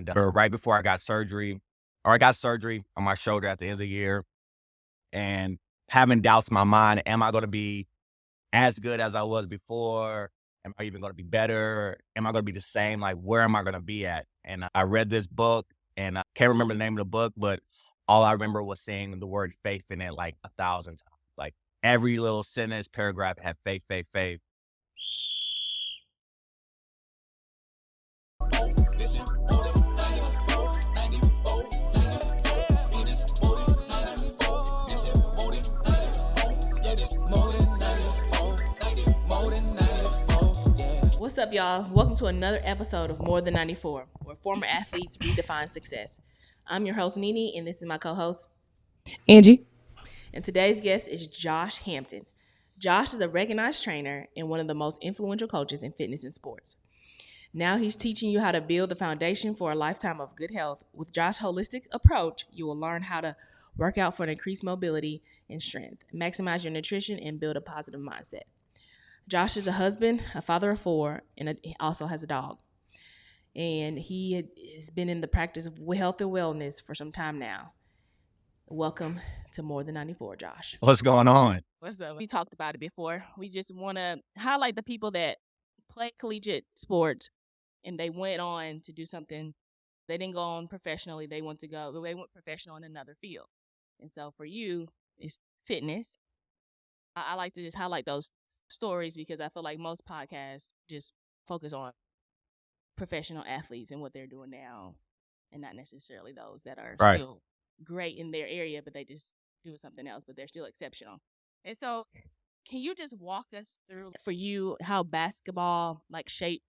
And right before I got surgery, or I got surgery on my shoulder at the end of the year, and having doubts in my mind, am I going to be as good as I was before? Am I even going to be better? Am I going to be the same? Like, where am I going to be at? And I read this book, and I can't remember the name of the book, but all I remember was seeing the word faith in it like 1,000 times. Like every little sentence, paragraph had faith, faith, faith. What's up, y'all? Welcome to another episode of More Than 94, where former athletes redefine success. I'm your host, NeNe, and this is my co-host, Angie. And today's guest is Josh Hampton. Josh is a recognized trainer and one of the most influential coaches in fitness and sports. Now he's teaching you how to build the foundation for a lifetime of good health. With Josh's holistic approach, you will learn how to work out for increased mobility and strength, maximize your nutrition, and build a positive mindset. Josh is a husband, a father of 4, and he also has a dog. And he has been in the practice of health and wellness for some time now. Welcome to More Than 94, Josh. What's going on? What's up? We talked about it before. We just want to highlight the people that play collegiate sports and they went on to do something. They didn't go on professionally. They went professional in another field. And so for you, it's fitness. I like to just highlight those stories because I feel like most podcasts just focus on professional athletes and what they're doing now and not necessarily those that are still great in their area, but they just do something else, but they're still exceptional. And so can you just walk us through, for you, how basketball shaped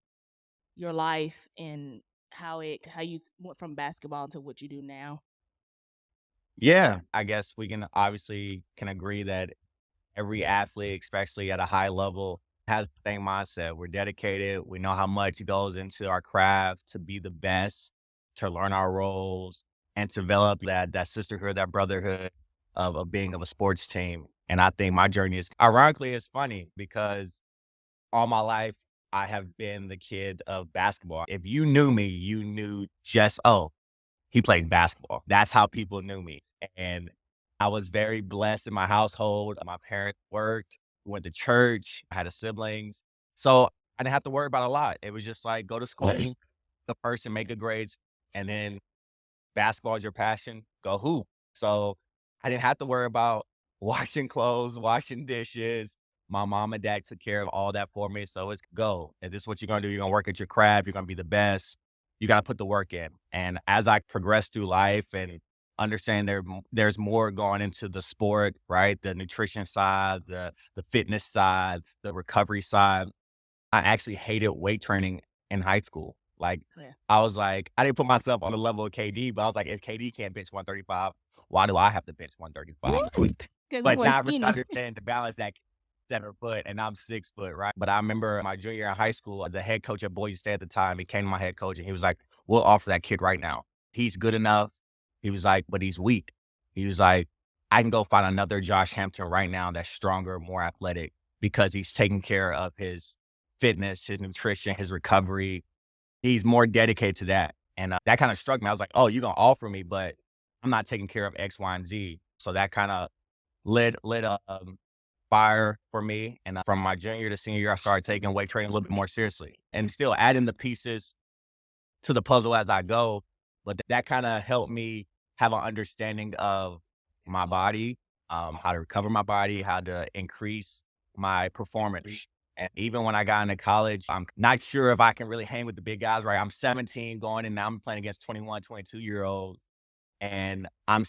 your life and how you went from basketball to what you do now? Yeah, I guess we can agree that every athlete, especially at a high level, has the same mindset. We're dedicated. We know how much goes into our craft to be the best, to learn our roles, and to develop that sisterhood, that brotherhood of being of a sports team. And I think my journey is, ironically, it's funny because all my life, I have been the kid of basketball. If you knew me, you knew he played basketball. That's how people knew me. And I was very blessed in my household. My parents worked, went to church, I had siblings. So I didn't have to worry about a lot. It was just like, go to school, the person, make good grades, and then basketball is your passion, go hoop. So I didn't have to worry about washing clothes, washing dishes. My mom and dad took care of all that for me. So it's go. If this is what you're going to do, you're going to work at your craft. You're going to be the best. You got to put the work in. And as I progress through life and understand there's more going into the sport, right? The nutrition side, the fitness side, the recovery side. I actually hated weight training in high school. I was like, I didn't put myself on the level of KD, but I was like, if KD can't bench 135, why do I have to bench 135? But now I understand to balance that 7 foot and I'm 6 foot, right? But I remember my junior year in high school, the head coach at Boise State at the time, he came to my head coach and he was like, we'll offer that kid right now. He's good enough. He was like, but he's weak. He was like, I can go find another Josh Hampton right now that's stronger, more athletic because he's taking care of his fitness, his nutrition, his recovery. He's more dedicated to that. And that kind of struck me. I was like, oh, you're going to offer me, but I'm not taking care of X, Y, and Z. So that kind of lit a fire for me. And from my junior to senior year, I started taking weight training a little bit more seriously and still adding the pieces to the puzzle as I go. But that kind of helped me have an understanding of my body, how to recover my body, how to increase my performance. And even when I got into college, I'm not sure if I can really hang with the big guys, right? I'm 17 going and now I'm playing against 21, 22-year-olds. And I'm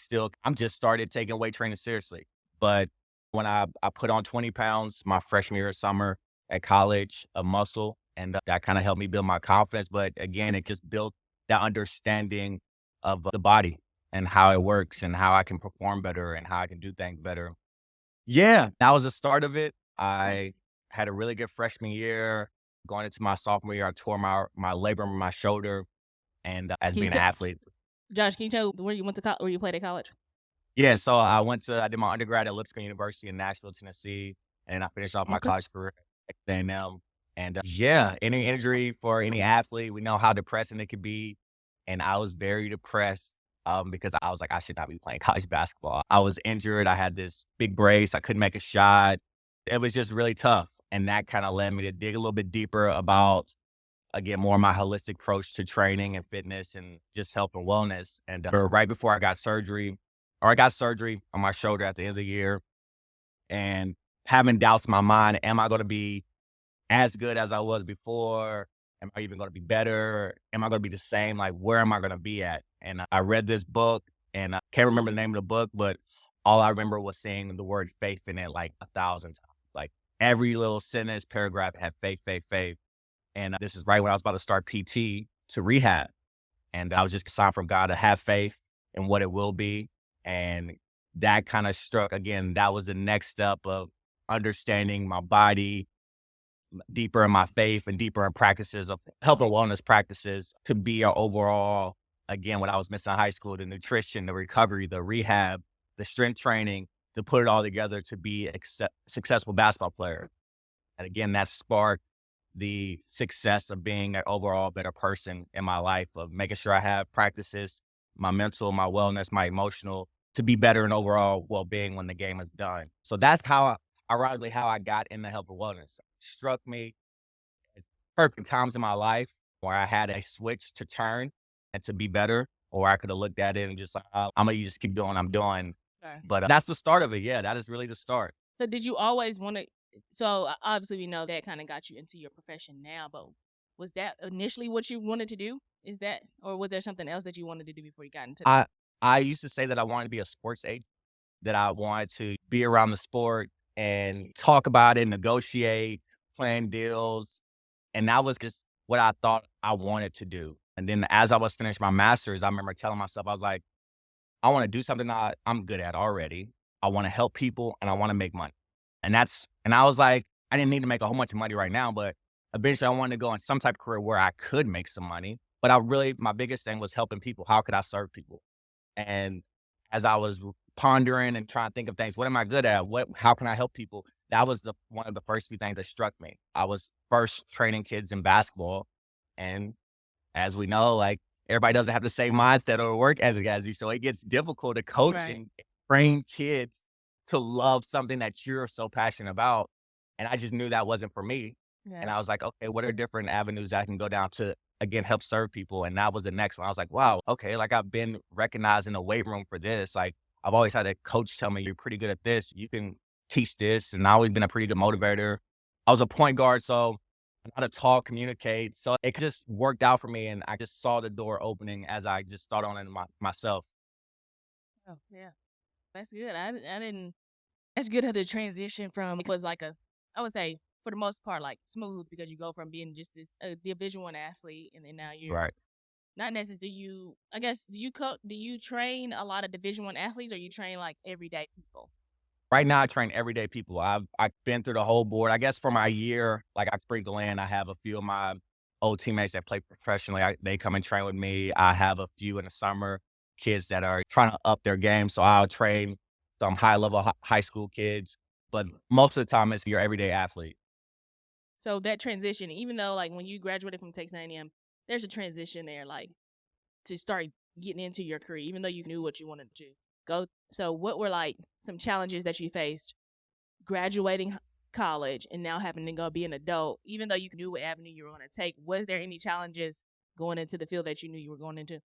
just started taking weight training seriously. But when I put on 20 pounds my freshman year of summer at college, a muscle, and that kind of helped me build my confidence. But again, it just built that understanding of the body and how it works and how I can perform better and how I can do things better. Yeah, that was the start of it. I had a really good freshman year. Going into my sophomore year, I tore my labrum in my shoulder. And as being an athlete. Josh, can you tell where you went to where you played at college? Yeah, so I did my undergrad at Lipscomb University in Nashville, Tennessee. And then I finished off my college career at A&M. And any injury for any athlete, we know how depressing it could be. and I was very depressed, because I was like, I should not be playing college basketball. I was injured. I had this big brace. I couldn't make a shot. It was just really tough. And that kind of led me to dig a little bit deeper about, again, more of my holistic approach to training and fitness and just health and wellness. And right before I got surgery, or I got surgery on my shoulder at the end of the year, and having doubts in my mind, am I going to be as good as I was before? Am I even gonna be better? Am I gonna be the same? Like, where am I gonna be at? And I read this book, and I can't remember the name of the book, but all I remember was seeing the word faith in it like 1,000 times. Like, every little sentence, paragraph had faith, faith, faith. And this is right when I was about to start PT to rehab. And I was just signed from God to have faith in what it will be. And that kind of struck again, that was the next step of understanding my body, deeper in my faith and deeper in practices of health and wellness practices to be a overall, again, what I was missing in high school, the nutrition, the recovery, the rehab, the strength training, to put it all together to be a successful basketball player. And again, that sparked the success of being an overall better person in my life, of making sure I have practices, my mental, my wellness, my emotional, to be better in overall well-being when the game is done. So that's how, ironically, how I got into health and wellness. Struck me at perfect times in my life where I had a switch to turn and to be better, or I could have looked at it and just like, I'm gonna just keep doing what I'm doing. Okay. But that's the start of it. Yeah, that is really the start. So did you always want to? So obviously we know that kind of got you into your profession now, but was that initially what you wanted to do? Is that, or was there something else that you wanted to do before you got into that? I I used to say that I wanted to be a sports agent, that I wanted to be around the sport and talk about it, negotiate, plan deals. And that was just what I thought I wanted to do. And then as I was finishing my master's, I remember telling myself, I was like, I want to do something that I'm good at already. I want to help people and I want to make money. And I was like, I didn't need to make a whole bunch of money right now, but eventually I wanted to go in some type of career where I could make some money. But my biggest thing was helping people. How could I serve people? And as I was pondering and trying to think of things, what am I good at? How can I help people? That was one of the first few things that struck me. I was first training kids in basketball. And as we know, like, everybody doesn't have the same mindset or work ethic as you. So it gets difficult to coach Right. and train kids to love something that you're so passionate about. And I just knew that wasn't for me. And Yeah. I was like, okay, what are different avenues I can go down to, again, help serve people? And that was the next one. I was like, wow, okay, like, I've been recognized in the weight room for this. Like, I've always had a coach tell me, you're pretty good at this. You can teach this. And I've always been a pretty good motivator. I was a point guard, so I know how to talk, communicate. So it just worked out for me. And I just saw the door opening as I just started on it myself. Oh, yeah. That's good. I didn't. That's good how the transition from it was like a, I would say for the most part like smooth because you go from being just this Division One athlete and then now you're Right. not necessarily. Do you? I guess do you train a lot of Division One athletes or you train like everyday people? Right now, I train everyday people. I've been through the whole board. I guess for my year, like, I sprinkle in, I have a few of my old teammates that play professionally. They come and train with me. I have a few in the summer, kids that are trying to up their game. So I'll train some high level high school kids. But most of the time, it's your everyday athlete. So that transition, even though like when you graduated from Texas A&M, there's a transition there, like to start getting into your career, even though you knew what you wanted to go. So what were like some challenges that you faced graduating college and now having to go be an adult, even though you knew what avenue you were going to take? Was there any challenges going into the field that you knew you were going into?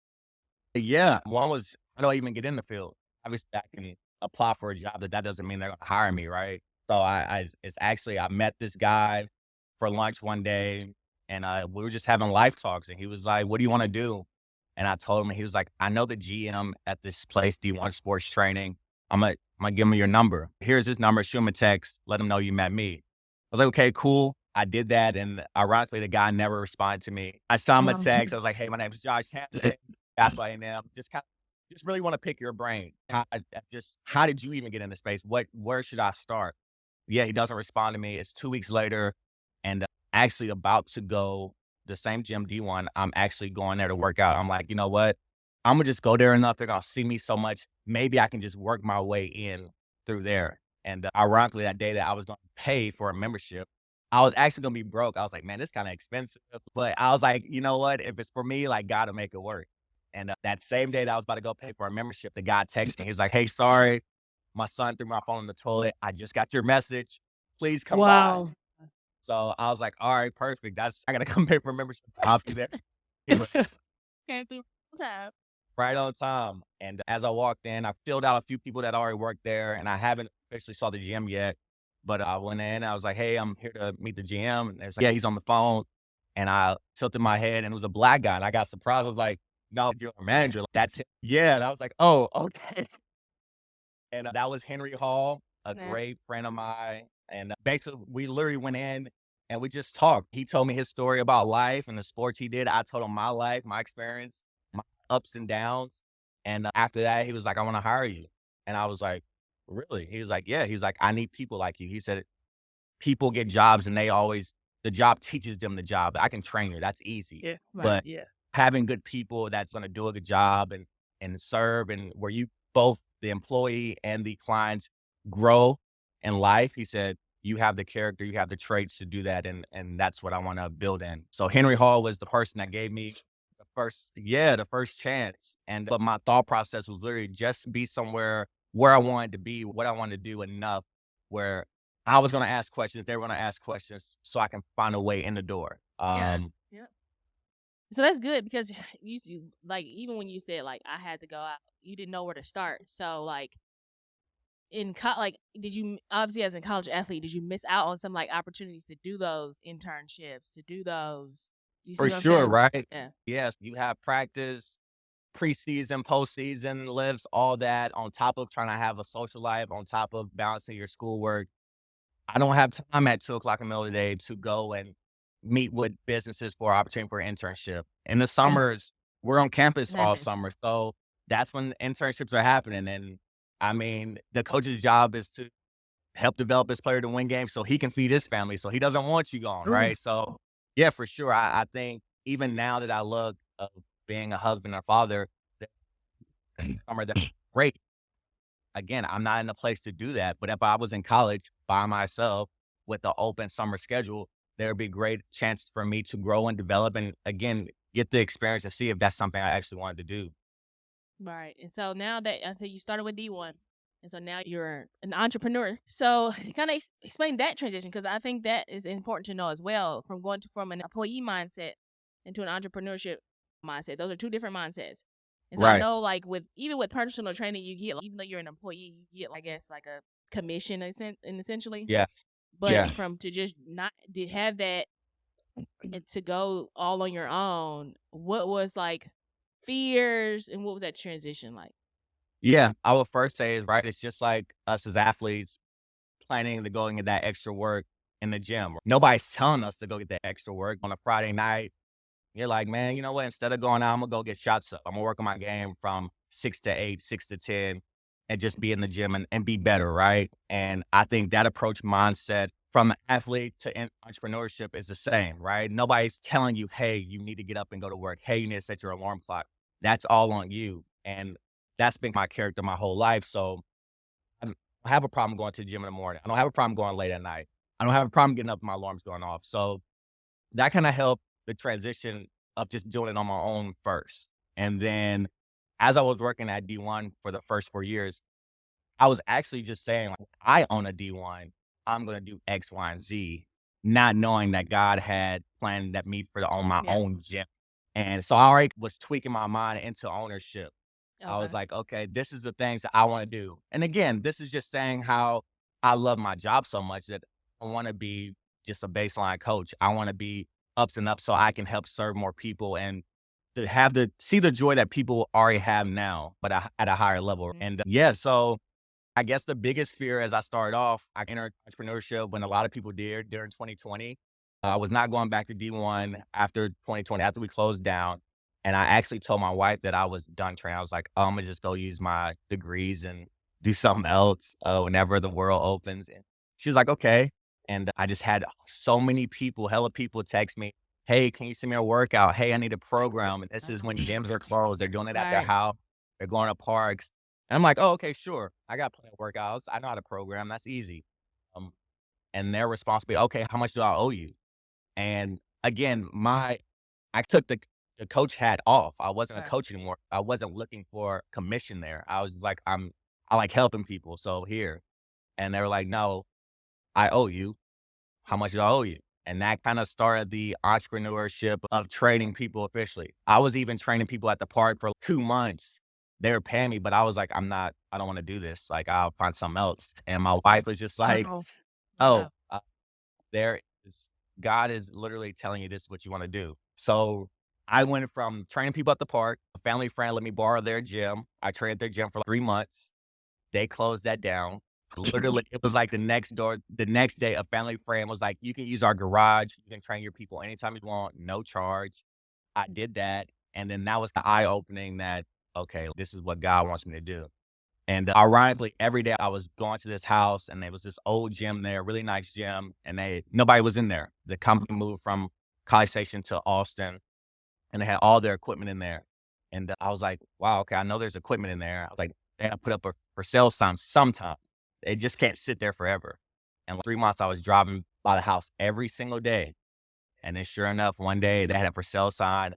Yeah, one was, how do I even get in the field? Obviously, I can apply for a job, that doesn't mean they're gonna hire me, right? So it's actually, I met this guy for lunch one day, and we were just having life talks, and he was like, "What do you wanna do?" And I told him, and he was like, "I know the GM at this place, D1 Sports Training. I'm gonna give him your number. Here's his number, shoot him a text, let him know you met me." I was like, "Okay, cool." I did that, and ironically, the guy never responded to me. I saw him a Um, text. I was like, "Hey, my name is Josh Hampton, basketball A&M. Just really wanna pick your brain. How did you even get into space? Where should I start?" Yeah, he doesn't respond to me. It's 2 weeks later, and actually about to go the same gym, D1. I'm actually going there to work out. I'm like, "You know what? Imma just go there enough. They're gonna see me so much. Maybe I can just work my way in through there." And ironically, that day that I was gonna pay for a membership, I was actually gonna be broke. I was like, "Man, this kinda expensive." But I was like, "You know what? If it's for me, like, gotta make it work." And that same day that I was about to go pay for a membership, the guy texted me. He was like, "Hey, sorry, my son threw my phone in the toilet. I just got your message. Please come by." Wow. So I was like, "All right, perfect. I gotta come pay for a membership. I'll be there." He was Came through on time. right on time. And as I walked in, I filled out a few people that already worked there, and I haven't officially saw the GM yet. But I went in, I was like, "Hey, I'm here to meet the GM." And they was like, "Yeah, he's on the phone." And I tilted my head, and it was a black guy, and I got surprised. I was like, "No, you're a manager. That's it." Yeah, and I was like, "Oh, okay." And that was Henry Hall, a Nah. great friend of mine. And basically, we literally went in and we just talked. He told me his story about life and the sports he did. I told him my life, my experience, my ups and downs. And after that, he was like, "I want to hire you." And I was like, "Really?" He was like, "Yeah." He's like, "I need people like you." He said, "People get jobs and the job teaches them the job. I can train you. That's easy. Yeah. Right. But Yeah. having good people that's going to do a good job and serve and where you both the employee and the clients grow in life," he said, "You have the character, you have the traits to do that, and that's what I want to build in." So Henry Hall was the person that gave me the first chance. And but my thought process was literally just be somewhere where I wanted to be, what I wanted to do enough where I was gonna ask questions, they were gonna ask questions so I can find a way in the door. Yeah. Yeah. So that's good because you like even when you said like I had to go out, you didn't know where to start. So like like did you obviously as a college athlete did you miss out on some like opportunities to do those internships to do those? You see For what I'm sure, saying? right? Yeah. Yes, you have practice, preseason, postseason lifts, all that on top of trying to have a social life, on top of balancing your schoolwork. I don't have time at 2 o'clock in the middle of the day to go and meet with businesses for opportunity for internship. In the Yeah. summers, we're on campus It all happens. summer, so that's when internships are happening. And I mean, the coach's job is to help develop his player to win games so he can feed his family, so he doesn't want you gone, Ooh. right? So, yeah, for sure, I think even now that I look of being a husband or father, the summer that's great. Again, I'm not in a place to do that, but if I was in college by myself with the open summer schedule, there'd be great chance for me to grow and develop and again, get the experience and see if that's something I actually wanted to do. Right. And so now that until you started with D1, and so now you're an entrepreneur. So kind of explain that transition because I think that is important to know as well from going to from an employee mindset into an entrepreneurship mindset. Those are two different mindsets. And so I Right. know like with even with personal training, you get even though you're an employee, you get I guess like a commission essentially. Yeah. But Yeah. from to just not to have that and to go all on your own, what was like fears and what was that transition like? Yeah. I would first say is right. It's just like us as athletes planning to go and get that extra work in the gym. Nobody's telling us to go get that extra work on a Friday night. You're like, "Man, you know what? Instead of going out, I'm gonna go get shots up. I'm gonna work on my game from 6 to 8, 6 to 10, and just be in the gym and be better," right? And I think that approach mindset from athlete to entrepreneurship is the same, right? Nobody's telling you, "Hey, you need to get up and go to work. Hey, you need to set your alarm clock." That's all on you. And that's been my character my whole life. So I don't have a problem going to the gym in the morning. I don't have a problem going late at night. I don't have a problem getting up and my alarm's going off. So that kinda helped the transition of just doing it on my own first. And then as I was working at D1 for the first 4 years, I was actually just saying, like, "I own a D1. I'm gonna do X, Y, and Z," not knowing that God had planned that me for to own my Yeah. own gym. And so I already was tweaking my mind into ownership. I was Okay. like, "Okay, this is the things that I wanna do." And again, this is just saying how I love my job so much that I wanna be just a baseline coach. I wanna be ups and ups so I can help serve more people and to have the see the joy that people already have now, but at a higher level. Mhm. And, yeah, so I guess the biggest fear as I started off, I entered entrepreneurship when a lot of people did during 2020. I was not going back to D1 after 2020, after we closed down. And I actually told my wife that I was done training. I was like, "Oh, I'm gonna just go use my degrees and do something else whenever the world opens." And she was like, "Okay." And I just had so many people, hella people text me, "Hey, can you send me a workout? Hey, I need a program." And this is when gyms are closed. They're doing it at their Right. house. They're going to parks. And I'm like, "Oh, okay, sure. I got plenty of workouts. I know how to program. That's easy." Um, and their response be, "Okay, how much do I owe you?" And again, I took the the coach hat off. I wasn't a Right. coach anymore. I wasn't looking for commission there. I was like, I like helping people, so here. And they were like, "No, I owe you. How much do I owe you?" And that kinda started the entrepreneurship of training people officially. I was even training people at the park for 2 months. They were paying me, but I was like, I don't wanna do this, like, I'll find something else." And my wife was just like, Wow. "Oh, Wow. there is God is literally telling you this is what you wanna do." So, I went from training people at the park, a family friend let me borrow their gym. I trained at their gym for, like, 3 months. They closed that down. Literally, it was like the next day, a family friend was like, "You can use our garage. You can train your people anytime you want, no charge." I did that, and then that was the eye-opening that, "Okay, this is what God wants me to do." And, ironically, every day I was going to this house, and there was this old gym there, really nice gym, and nobody was in there. The company moved from College Station to Austin, and they had all their equipment in there. And I was like, "Wow, okay, I know there's equipment in there." I was like, "They gotta put up a for sale sign sometime. It just can't sit there forever." And, like, 3 months, I was driving by the house every single day, and then sure enough, one day, they had a for sale sign.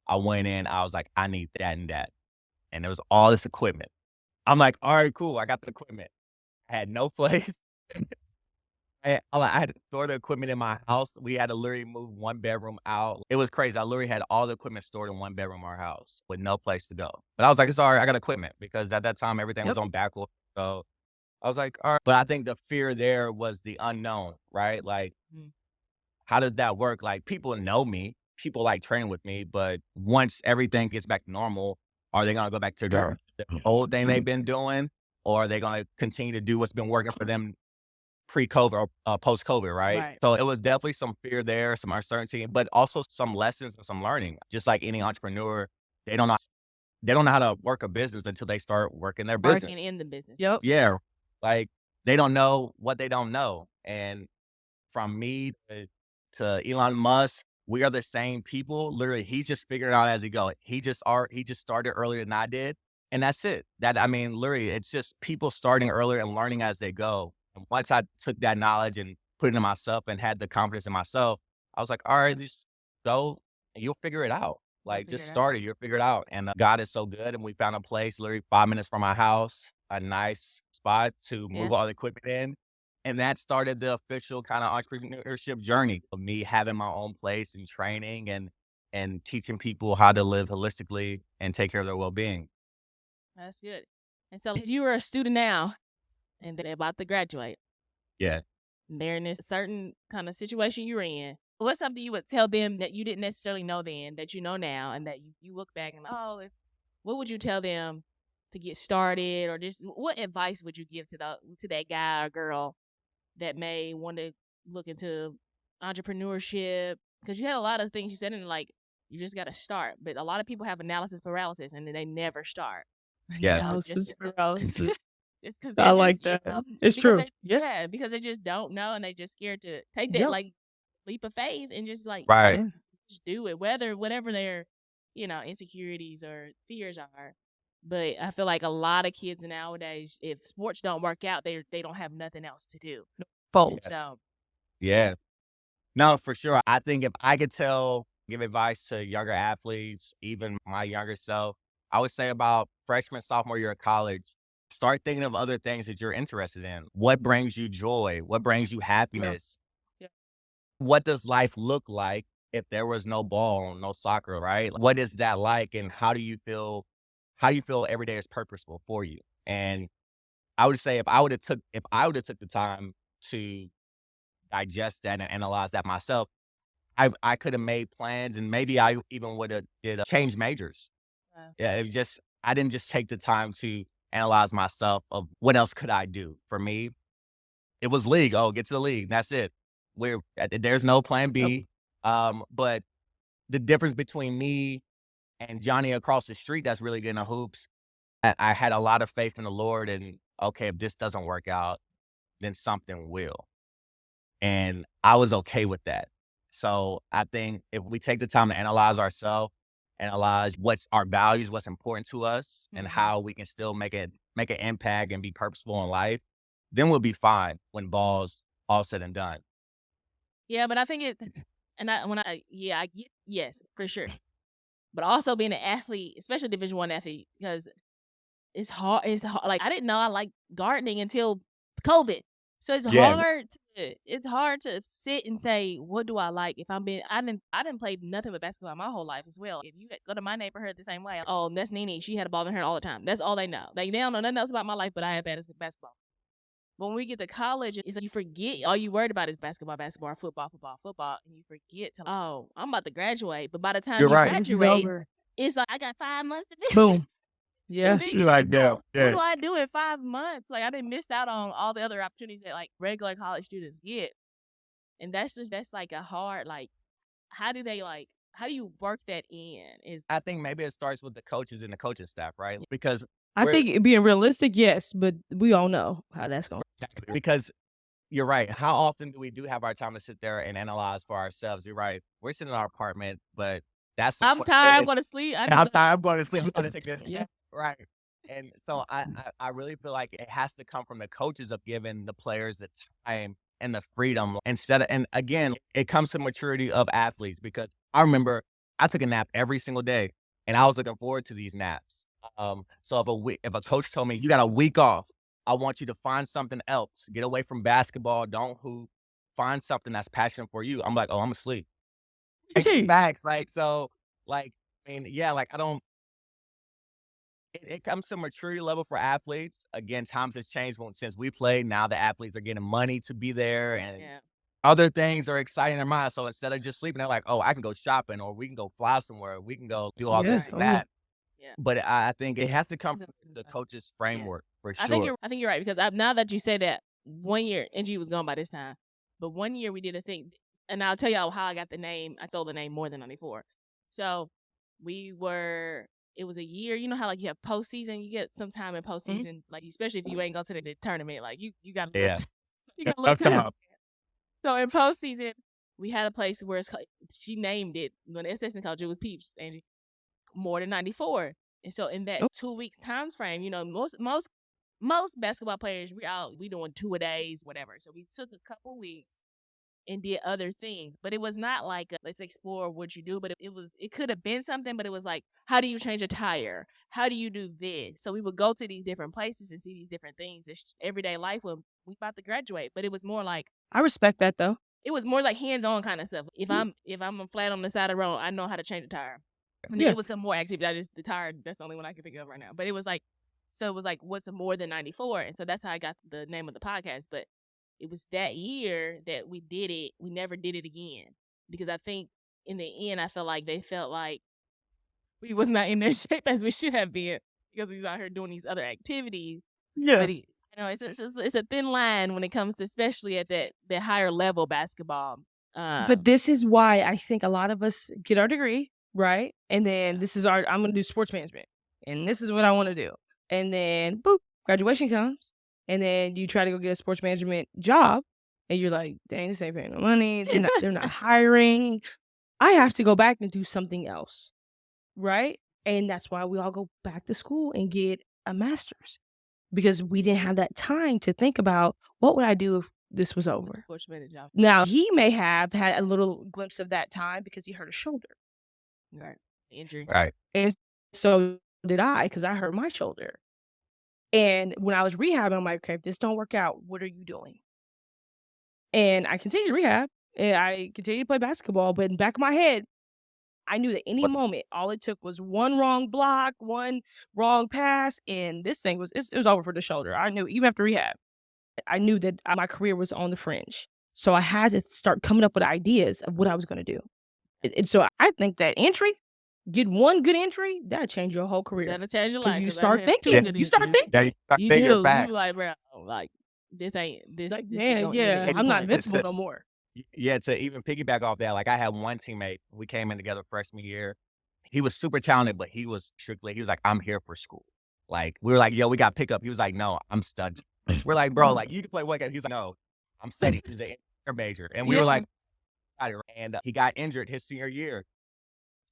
I went in, I was like, "I need that and that." And there was all this equipment. I'm like, "Alright, cool, I got the equipment." I had no place. I had to store the equipment in my house. We had to literally move 1 bedroom out. It was crazy. I literally had all the equipment stored in 1 bedroom of our house with no place to go. But I was like, "It's alright, I got equipment," because at that time, everything was Yep. on back order. So, I was like, "Alright." But I think the fear there was the unknown, right? Like, Mm. how does that work? Like, people know me, people like training with me, but once everything gets back to normal, are they gonna go back to the old thing they've been doing, or are they gonna continue to do what's been working for them pre-COVID or, post-COVID, right? Right. So, it was definitely some fear there, some uncertainty, but also some lessons and some learning. Just like any entrepreneur, they don't know they don't know how to work a business until they start working their Working business. in the business. Yep. Yeah, like, they don't know what they don't know, and from me to Elon Musk, we are the same people. Literally, he's just figuring it out as he go. He just started earlier than I did, and that's it. That I mean, literally, it's just people starting earlier and learning as they go. And once I took that knowledge and put it in myself and had the confidence in myself, I was like, all right, just go and you'll figure it out. You'll Like, figure just it out. start it, you'll figure it out. And God is so good, and we found a place literally 5 minutes from my house, a nice spot to Yeah. move all the equipment in, and that started the official kinda entrepreneurship journey of me having my own place and training and teaching people how to live holistically and take care of their well-being. That's good. And so if you were a student now and they're about to graduate, Yeah. and they're in this certain kind of situation you're in, what's something you would tell them that you didn't necessarily know then that you know now and that you look back and like, oh, what would you tell them to get started, or just what advice would you give to that guy or girl that may want to look into entrepreneurship? Because you had a lot of things you said, and like you just got to start. But a lot of people have analysis paralysis, and then they never start. Yeah. Just Analysis paralysis. it's because I they're like just that. It's because true. they Yeah. yeah because they just don't know, and they just scared to take that Yep. like leap of faith and just like Right. Yeah. just do it, whatever their insecurities or fears are. But I feel like a lot of kids nowadays, if sports don't work out, they don't have nothing else to do. And False. so Yeah. No, for sure. I think if I could give advice to younger athletes, even my younger self, I would say about freshman, sophomore year of college, start thinking of other things that you're interested in. What brings you joy? What brings you Yeah. happiness? yeah, What does life look like if there was no ball, no soccer, right? What is that like, and how do you feel every day is purposeful for you? And I would say if I would have took the time to digest that and analyze that myself, I could have made plans, and maybe I even would have did change majors. uh, Yeah, it was just I didn't just take the time to analyze myself of what else could I do. For me, it was league. Oh, get to the league. That's it. There's no plan Yep. B. But the difference between me and Johnny across the street that's really good in the hoops, I had a lot of faith in the Lord, and okay, if this doesn't work out, then something will. And I was okay with that. So I think if we take the time to analyze ourselves, analyze what's our values, what's important to us, and mhm. how we can still make an impact and be purposeful in life, then we'll be fine when ball's all said and done. Yeah, but I think it, and I when I yeah I get yes for sure. but also being an athlete, especially Division I athlete, because it's hard. It's hard. Like I didn't know I liked gardening until COVID. So Yeah. it's hard to sit and say, what do I like? If I didn't play nothing but basketball my whole life as well. If you go to my neighborhood the same way, oh, that's NeNe. She had a ball in her all the time. That's all they know. Like they don't know nothing else about my life, but I had basketball. But when we get to college, it's like you forget all you worried about is basketball, football, and you forget to, oh, I'm about to graduate. But by the time You're you right. This is graduate, over. it's like I got 5 months to do. Boom. Yeah. figure You're like, it yeah, out. What do yeah. I do in 5 months? Like I didn't miss out on all the other opportunities that like regular college students get. And that's like a hard, like, how do you work that in? I think maybe it starts with the coaches and the coaching staff, right? Because I we're think being realistic, yes, but we all know how that's going. because you're right. How often do we have our time to sit there and analyze for ourselves? You're right. We're sitting in our apartment, but that's the I'm 20 tired. I'm minutes. going to sleep. And I'm tired. I'm going to sleep. I'm going to take this. Yeah. Right. And so I really feel like it has to come from the coaches of giving the players the time and the freedom and again, it comes to maturity of athletes because I remember I took a nap every single day and I was looking forward to these naps. So if a coach told me you got a week off, I want you to find something else. Get away from basketball. Don't hoop. Find something that's passionate for you. I'm like, oh, I'm asleep. Facts. Like, so, like, I mean, yeah, like, I don't, it comes to maturity level for athletes. Again, times has changed since we played. Now the athletes are getting money to be there and Yeah. other things are exciting their mind. So instead of just sleeping, they're like, oh, I can go shopping or we can go fly somewhere. We can go do all this Yes. and Oh, yeah. that. Yeah. But I think it has to come from the coach's framework for sure. I think you're right because now that you say that, 1 year Angie was gone by this time, but 1 year we did a thing, and I'll tell y'all how I got the name. I stole the name More Than 94. So it was a year. You know how like you have postseason, you get some time in postseason, like especially if you ain't go to the tournament, like you got Yeah. you got a little time. So in postseason, we had a place where she named it when the assistant coach, it was Peeps, Angie, More Than 94. And so in that 2 week time frame, you know, most basketball players, we doing 2-a-days, whatever. So we took a couple weeks and did other things, but it was not like let's explore what you do, but it could have been something, but it was like, how do you change a tire? How do you do this? So we would go to these different places and see these different things. It's everyday life when we about to graduate, but it was more like, I respect that though. it was more like hands-on kind of stuff. If I'm flat on the side of the road, I know how to change a tire. And Yeah. it was some more activity. The tire, that's the only one I can think of right now. But it was like, what's More Than 94? And so that's how I got the name of the podcast. But it was that year that we did it. We never did it again. Because I think in the end, I felt like they felt like we was not in their shape as we should have been because we was out here doing these other activities. Yeah. But it's a thin line when it comes to, especially at that higher level basketball. But this is why I think a lot of us get our degree, right? And then I'm going to do sports management. And this is what I want to do. And then, boop, graduation comes. And then you try to go get a sports management job. And you're like, dang, this ain't paying no money. They're not hiring. I have to go back and do something else, right? And that's why we all go back to school and get a master's. Because we didn't have that time to think about what would I do if this was over. Job. Now, he may have had a little glimpse of that time because he hurt a shoulder. Right. Injury. Right. And so did I, because I hurt my shoulder. And when I was rehabbing, I'm like, okay, if this don't work out, what are you doing? And I continued to rehab and I continued to play basketball. But in the back of my head, I knew that any moment, all it took was one wrong block, one wrong pass, and this thing it was over for the shoulder. I knew even after rehab, I knew that my career was on the fringe. So I had to start coming up with ideas of what I was going to do. And so I think that get one good entry, that'll change your whole career. That'll change your life. You start thinking. You start thinking. Yeah, you start You thinking do. facts. You like, bro, like this ain't this. Like, this is man, gonna yeah, end it. I'm not It's invincible the- no more. Yeah, to even piggyback off that, like I had one teammate, we came in together freshman year. He was super talented, but he was like, I'm here for school. Like, we were like, yo, we got pickup. He was like, no, I'm studying. We're like, bro, like, you can play what game? He's like, no, I'm studying. He's an engineer major. And we were like, and he got injured his senior year,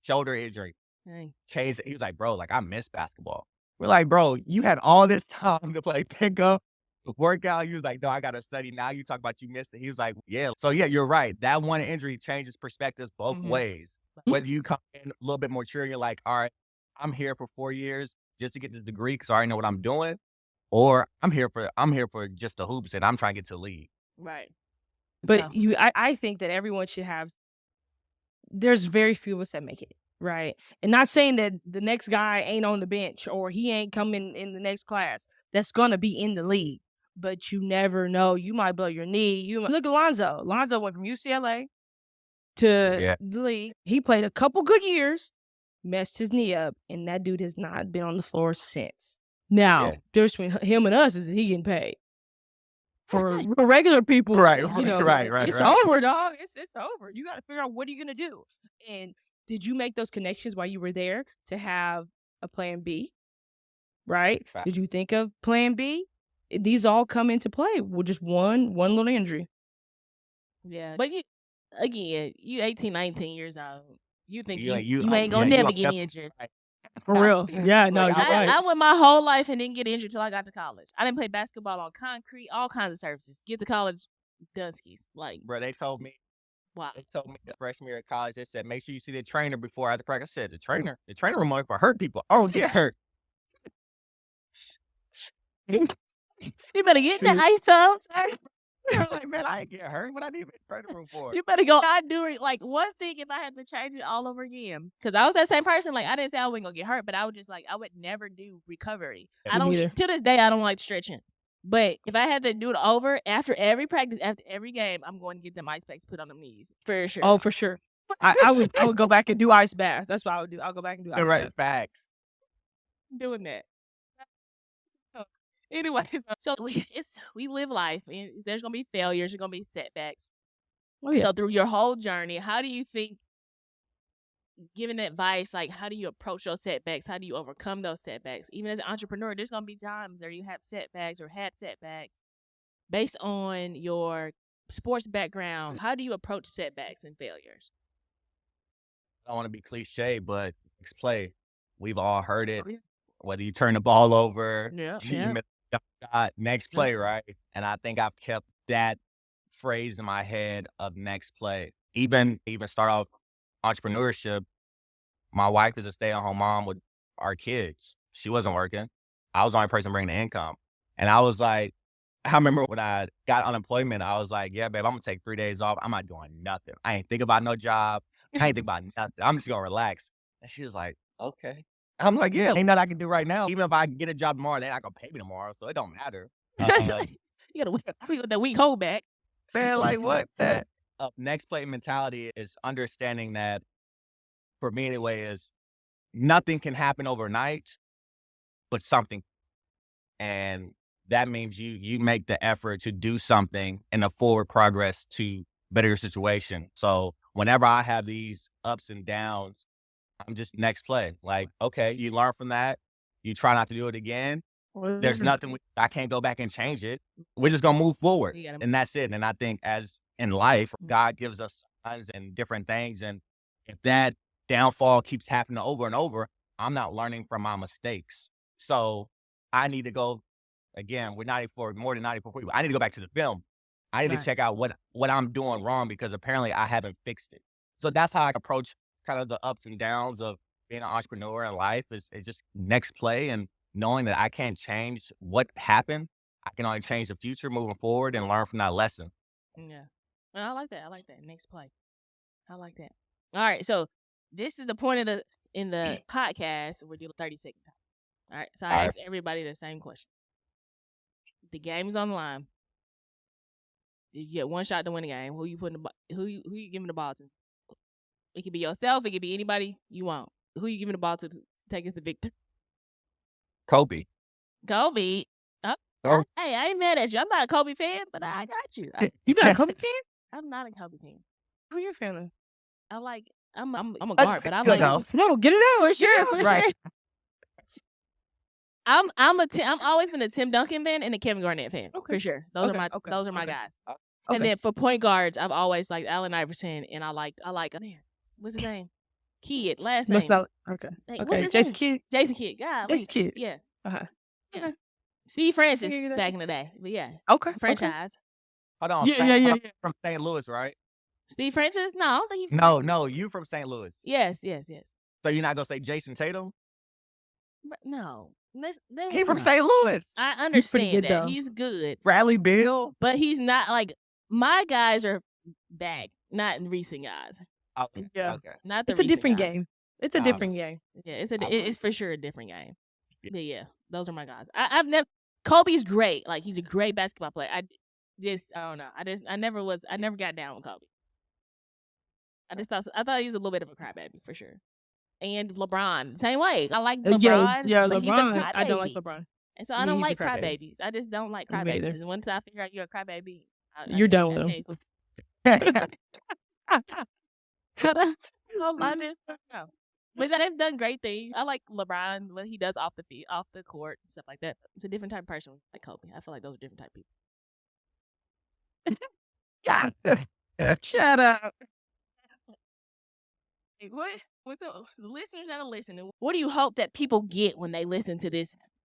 shoulder injury. Dang. Changed. He was like, bro, like, I miss basketball. We're like, bro, you had all this time to play pickup. workout. He was like, no, I got to study. Now you talk about you missed it. He was like, yeah. So yeah, you're right. That one injury changes perspectives both Mhm. ways. Whether you come in a little bit more mature, you're like, all right, I'm here for 4 years just to get this degree because I already know what I'm doing. Or I'm here for just the hoops and I'm trying to get to the league. Right. But Yeah. I think that everyone should have there's very few of us that make it, right? And not saying that the next guy ain't on the bench or he ain't coming in the next class that's gonna be in the league, but you never know. You might blow your knee. Look at Lonzo. Lonzo went from UCLA to Yeah. the league. He played a couple good years, messed his knee up, and that dude has not been on the floor since. Now, Yeah. difference between him and us is that he getting paid. For regular people, Right. you know, Right. it's Right. over, dog. It's over. You gotta figure out what are you gonna do. And did you make those connections while you were there to have a plan B? Right? Fact. Did you think of plan B? These all come into play with just one little injury. Yeah. But you 18, 19 years old. You think You, you you, ain't gonna you never gonna get never- injured. right. For real. Yeah, no, Like, you're right. I went my whole life and didn't get injured till I got to college. I didn't play basketball on concrete, all kinds of surfaces. Get to college, Dunskies. Like, Bro, they told me wow. the freshman year of college, they said, make sure you see the trainer before after practice. I said, the trainer room only for hurt people. I don't get hurt. You better get in the ice tub, sir. I'm like, man, I ain't get hurt. What I need the trainer room for? You better go. I do it like one thing if I had to change it all over again. Because I was that same person. Like, I didn't say I wasn't gonna get hurt, but I would just like, I would never do recovery. Yeah. I don't, neither. to this day, I don't like stretching. But if I had to do it over after every practice, after every game, I'm going to get them ice packs put on them knees. For sure. Oh, for sure. I would go back and do ice baths. That's what I would do. I'll go back and do ice Right, baths. facts. doing that. Anyway, so we live life, and there's gonna be failures, there's gonna be setbacks. Oh, yeah. So through your whole journey, how do you think, giving advice, like how do you approach those setbacks? How do you overcome those setbacks? Even as an entrepreneur, there's gonna be times where you have setbacks or had setbacks based on your sports background. How do you approach setbacks and failures? I don't want to be cliche, but next play, we've all heard it. Oh, yeah. Whether you turn the ball over, Yeah, you yeah. miss a shot, next play, right? And I think I've kept that phrase in my head of next play. Even start off entrepreneurship. My wife is a stay-at-home mom with our kids. She wasn't working. I was the only person bringing the income. And I was like, I remember when I got unemployment, I was like, yeah, babe, I'm gonna take 3 days off. I'm not doing nothing. I ain't think about no job. I ain't think about nothing. I'm just gonna relax. And she was like, okay. I'm like, yeah, ain't nothing I can do right now. Even if I get a job tomorrow, they're not gonna pay me tomorrow, so it don't matter. You gotta wait that week hold back. Man, like what? Next play mentality is understanding that, for me anyway, is nothing can happen overnight, but something. And that means you make the effort to do something in a forward progress to better your situation. So whenever I have these ups and downs, I'm just next play. Like, okay, you learn from that. You try not to do it again. There's nothing, I can't go back and change it. We're just gonna move forward, You gotta- and that's it. And I think as in life, God gives us signs and different things. And if that downfall keeps happening over and over, I'm not learning from my mistakes. So I need to go, again, we're 94, more than 94 people. I need to go back to the film. I need Right. to check out what I'm doing wrong because apparently I haven't fixed it. So that's how I approach kind of the ups and downs of being an entrepreneur in life is just next play and knowing that I can't change what happened. I can only change the future moving forward and learn from that lesson. Yeah. Well, I like that. I like that. Next play. I like that. All right. So this is the point of in the podcast. We're doing 30-second time. All right. So I All right. asked everybody the same question. The game is on the line. You get one shot to win the game. Who you giving the ball to? It could be yourself. It could be anybody you want. Who you giving the ball to take us to victory? Kobe. Kobe. Oh. Hey, I ain't mad at you. I'm not a Kobe fan, but I got you. You not a Kobe fan? I'm not a Kobe fan. Who you a fan of? I like. I'm a guard, but I like. No, get it out. For sure, for Right. sure. I'm always been a Tim Duncan fan and a Kevin Garnett fan. Okay. For sure. Those are my guys. And then for point guards, I've always liked Allen Iverson, and I like man, what's his name? Kidd, last name. Must not. Okay. Hey, what's Okay. his Jason name? Kidd. Jason Kidd. God, Jason Kidd. yeah. Uh-huh. Yeah. Steve Francis Yeah, yeah. back in the day. But yeah, Okay. franchise. Hold on, Yeah, yeah, yeah, yeah. from St. Louis, right? Steve Francis? No, I don't think he. No, you from St. Louis. Yes. So you're not gonna say Jason Tatum? But no, He from no. St. Louis. I He's pretty understand good, that though. he's good, Bradley Beal. but he's not like my guys are back, not recent guys, Okay. Yeah. Okay. not the It's a recent different guys. game. It's a different game. Yeah, Okay. it's for sure a different game. Yeah. But yeah, those are my guys. I've never. Kobe's great. Like he's a great basketball player. I don't know. I never got down with Kobe. I thought he was a little bit of a crybaby for sure. And LeBron, same way. I like LeBron, Yeah, but he's a LeBron. I don't like crybaby. LeBron. And so I Yeah, don't he's a like crybaby. crybabies. I just don't like Me crybabies. either. And once I figure out you're a crybaby, You're done with him. I just don't know. But they've done great things. I like LeBron, what he does off the court, and stuff like that. It's a different type of person like Kobe. I feel like those are different type of people. Shut up. What with the listeners that are listening, what do you hope that people get when they listen to this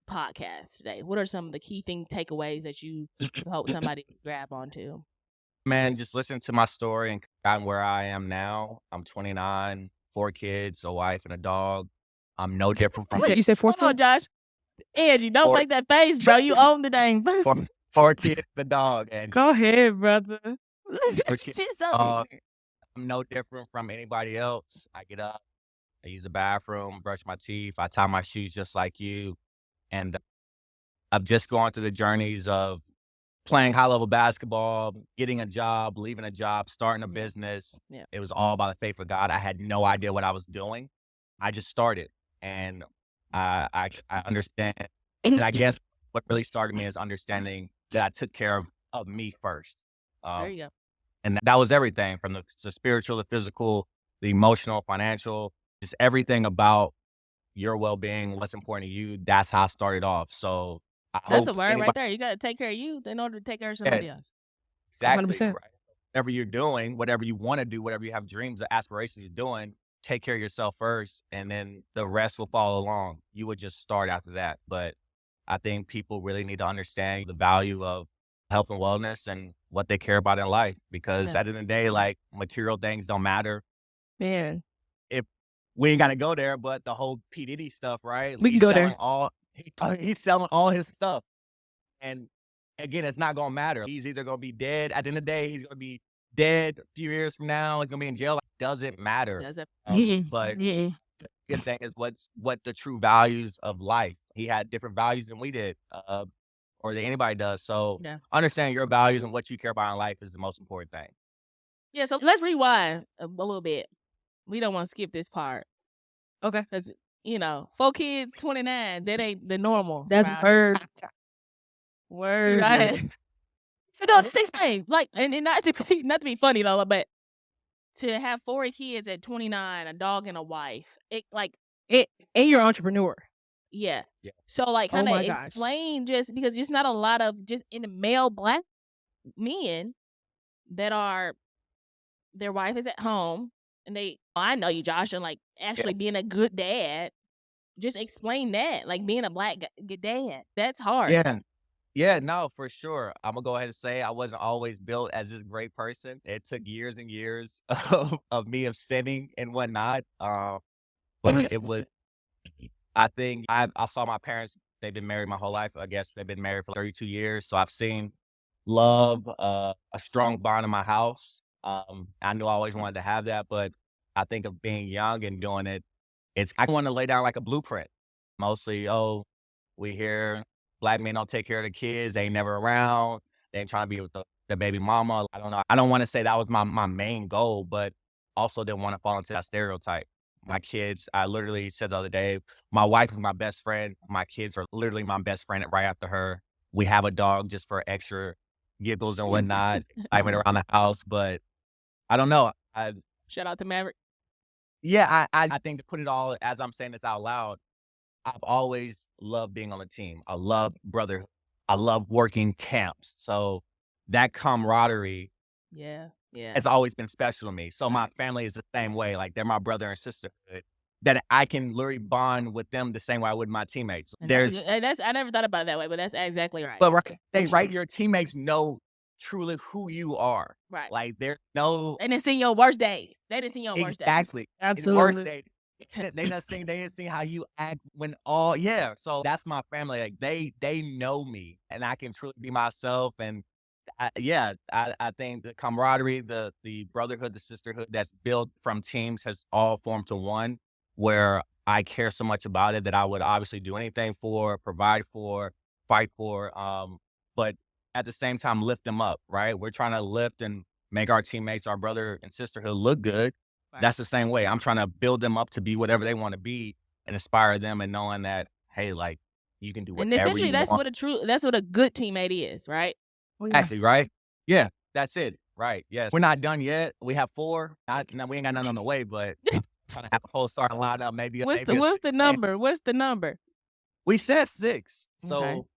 podcast today? What are some of the key takeaways that you hope somebody grab onto? Man, just listen to my story and gotten where I am now. I'm 29, 4 kids, a wife, and a dog. I'm no different from You said 14? Hold on, Josh. Angie, don't make that face, bro. You own the dang. 4 kids, the dog, and Go ahead, brother. 4 kids, She's so dog. I'm no different from anybody else. I get up, I use the bathroom, brush my teeth, I tie my shoes just like you, and I'm just going through the journeys of playing high-level basketball, getting a job, leaving a job, starting a business. Yeah. It was all by the faith of God. I had no idea what I was doing. I just started, and I understand. And I guess what really started me is understanding that I took care of me first. there you go. And that was everything from the spiritual, the physical, the emotional, financial, just everything about your well-being, what's important to you. That's how I started off. So I That's a hope word right there. You got to take care of you in order to take care of somebody else. Exactly. 100%. Right. Whatever you're doing, whatever you want to do, whatever you have dreams or aspirations you're doing, take care of yourself first, and then the rest will follow along. You would just start after that. But I think people really need to understand the value of health and wellness and what they care about in life. Because Yeah. at the end of the day, like material things don't matter. Man. If we ain't got to go there, but the whole P. Diddy stuff, right? We can go there. He's selling all his stuff. And again, it's not going to matter. He's either going to be dead. At the end of the day, he's going to be dead a few years from now. He's going to be in jail. It doesn't matter. But the good thing is what the true values of life. He had different values than we did, or that anybody does. So Yeah. understand your values and what you care about in life is the most important thing. Yeah, so let's rewind a little bit. We don't want to skip this part. Okay. Because, 4 kids, 29, that ain't the normal. That's right? word. Word. Right. So no, just explain. Like, and not to be funny though, but to have 4 kids at 29, a dog and a wife, and you're an entrepreneur. yeah. Yeah. So like, kind of my gosh. explain just because just not a lot of just in the male black men that are their wife is at home and I know you, Josh, and like actually being a good dad. Just explain that, like being a black good dad. That's hard. Yeah, no, for sure. I'm gonna go ahead and say I wasn't always built as this great person. It took years and years of me of sinning and whatnot. But it was. I think I saw my parents. They've been married my whole life. I guess they've been married for 32 years. So I've seen love, a strong bond in my house. I knew I always wanted to have that, but I think of being young and doing it. I want to lay down like a blueprint. Mostly, we hear black men don't take care of the kids. They ain't never around. They ain't trying to be with the baby mama. I don't know. I don't want to say that was my main goal, but also didn't want to fall into that stereotype. My kids, I literally said the other day, my wife is my best friend. My kids are literally my best friend right after her. We have a dog just for extra giggles and whatnot. I went around the house, but I don't know. Shout out to Maverick. Yeah, I think to put it all, as I'm saying this out loud, I've always loved being on a team. I love brotherhood. I love working camps. So that camaraderie Yeah. has always been special to me. So my family is the same way. Like they're my brother and sisterhood. that I can literally bond with them the same way I would my teammates. And that's, There's, that's I never thought about it that way, but that's exactly right. but right, your teammates know truly who you are. Right. Like there's no They didn't see your worst days. They didn't see your worst days. exactly. It's worse Absolutely. they didn't see how you act when all yeah. So that's my family. Like they know me and I can truly be myself. And I think the camaraderie, the brotherhood, the sisterhood that's built from teams has all formed to one where I care so much about it that I would obviously do anything for, provide for, fight for. But at the same time, lift them up, right? We're trying to lift and make our teammates, our brother and sisterhood look good. Right. That's the same way. I'm trying to build them up to be whatever they want to be and inspire them and knowing that, hey, like you can do And whatever essentially, you that's want. that's what a good teammate is, right? Oh, yeah. Exactly, right? Yeah, that's it. Right. Yes. We're not done yet. We have 4. No, we ain't got nothing on the way, but trying to have a whole starting lineup, maybe What's maybe a the 6 man. number? What's the number? We said 6. Okay. So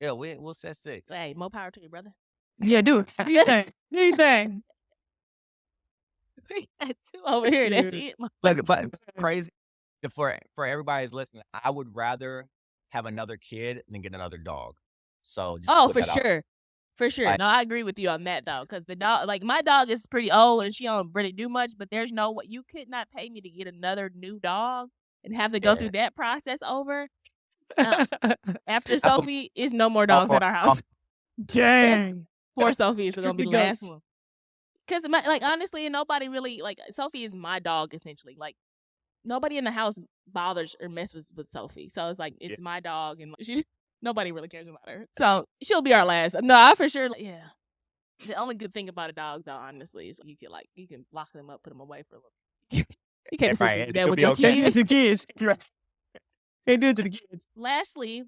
yeah, we'll set 6. Hey, more power to you, brother. Yeah, do it. Do your thing. Do your thing. We got 2 over here. That's it. Look, but crazy for everybody who's listening, I would rather have another kid than get another dog. So just Oh, put for that out. sure. For sure. Right. No, I agree with you on that though, because the dog, like my dog is pretty old and she don't really do much, but there's no way you could not pay me to get another new dog and have to go Yeah. through that process over. After I put Sophie, is no more dogs at our house. Dang. Poor Sophie is gonna be the last Goats. one. Because like honestly, nobody really like Sophie is my dog essentially. Like nobody in the house bothers or messes with Sophie, so it's like it's my dog and nobody really cares about her. So she'll be our last. No, I for sure. Yeah. The only good thing about a dog, though, honestly, is you can lock them up, put them away for a little. You can't right, essentially do it that could with be your okay. Can't do it kids. to the kids. Right. Can't do it to the kids. Lastly,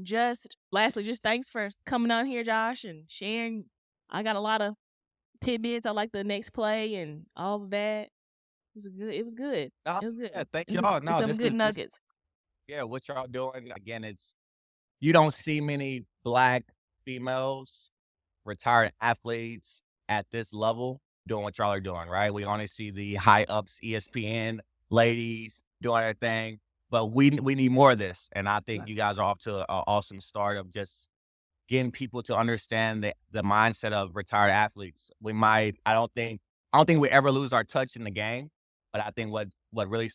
just thanks for coming on here, Josh, and sharing. I got a lot of tidbits. I like the next play and all of that. It was good. No, It was good. yeah, thank It was y'all. No, some this good is nuggets. yeah, what y'all doing. Again, you don't see many Black females, retired athletes at this level doing what y'all are doing, right? We only see the high ups, ESPN ladies doing their thing, but we need more of this. And I think Right. you guys are off to an awesome start of just getting people to understand the mindset of retired athletes. I don't think we ever lose our touch in the game, but I think what really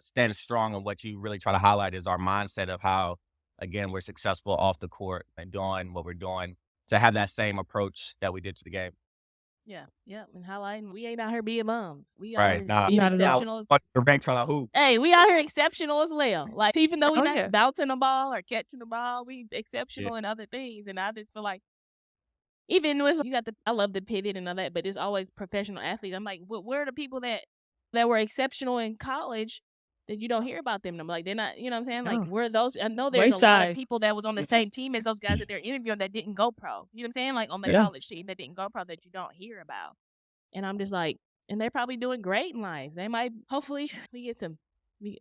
stands strong and what you really try to highlight is our mindset of how, again, we're successful off the court and doing what we're doing to have that same approach that we did to the game. Yeah, and highlighting we ain't out here being bums. We out Right. here Nah, being Not at all. exceptional. the bank trying to hoop. Hey, we out here exceptional as well. Like even though we Oh, not yeah. bouncing the ball or catching the ball, we exceptional in other things. And I just feel like even with I love the pivot and all that, but it's always professional athletes. I'm like, where are the people that were exceptional in college that you don't hear about them? I'm like, they're not, you know what I'm saying? Like, No. where are those? I know there's a lot of Wayside. people that was on the same team as those guys that they're interviewing that didn't go pro. You know what I'm saying? Like on the Yeah. college team that didn't go pro that you don't hear about. And I'm just like, and they're probably doing great in life. They might, hopefully, we get some.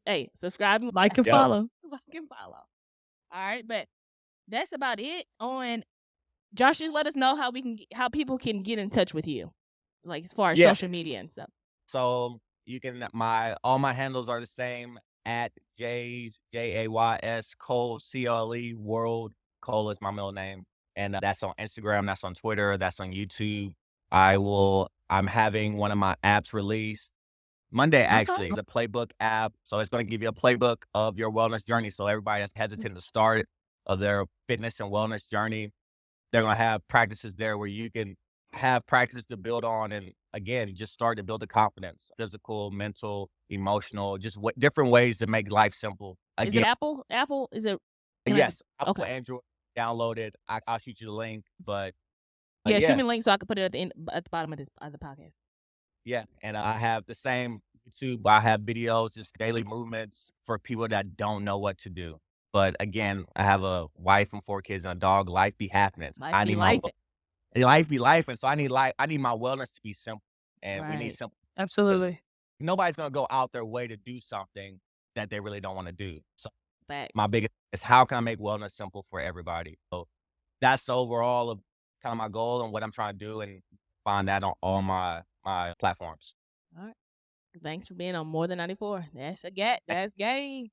Hey, subscribe, Like and Yep. follow. like and follow. All right, but that's about it. On Josh, just let us know how people can get in touch with you, like as far as Yeah. social media and stuff. So you can all my handles are the same at JAYS Cole CLE World. Cole is my middle name. And that's on Instagram, that's on Twitter, that's on YouTube. I'm having one of my apps released Monday, actually, the Playbook app. So it's going to give you a playbook of your wellness journey. So everybody that's hesitant to start of their fitness and wellness journey, they're going to have practices there where you can have practices to build on. And again, just start to build the confidence, physical, mental, emotional, just different ways to make life simple. Is it Again, Apple? Apple? Is it? can I yes, just- Apple, okay. Android, download it. I'll shoot you the link, but Yeah, shoot me a link so I can put it at the bottom of the podcast. yeah, and I have the same YouTube. I have videos, just daily movements for people that don't know what to do. But again, I have a wife and 4 kids and a dog. Life be happening. Life be life. Life be life, and so I need my wellness to be simple, and we need Right. simple. Absolutely. Nobody's gonna go out their way to do something that they really don't want to do. So Fact. my biggest is how can I make wellness simple for everybody? So that's overall of kind of my goal and what I'm trying to do, and find that on all my platforms. All right. Thanks for being on More Than 94. That's a get. That's game.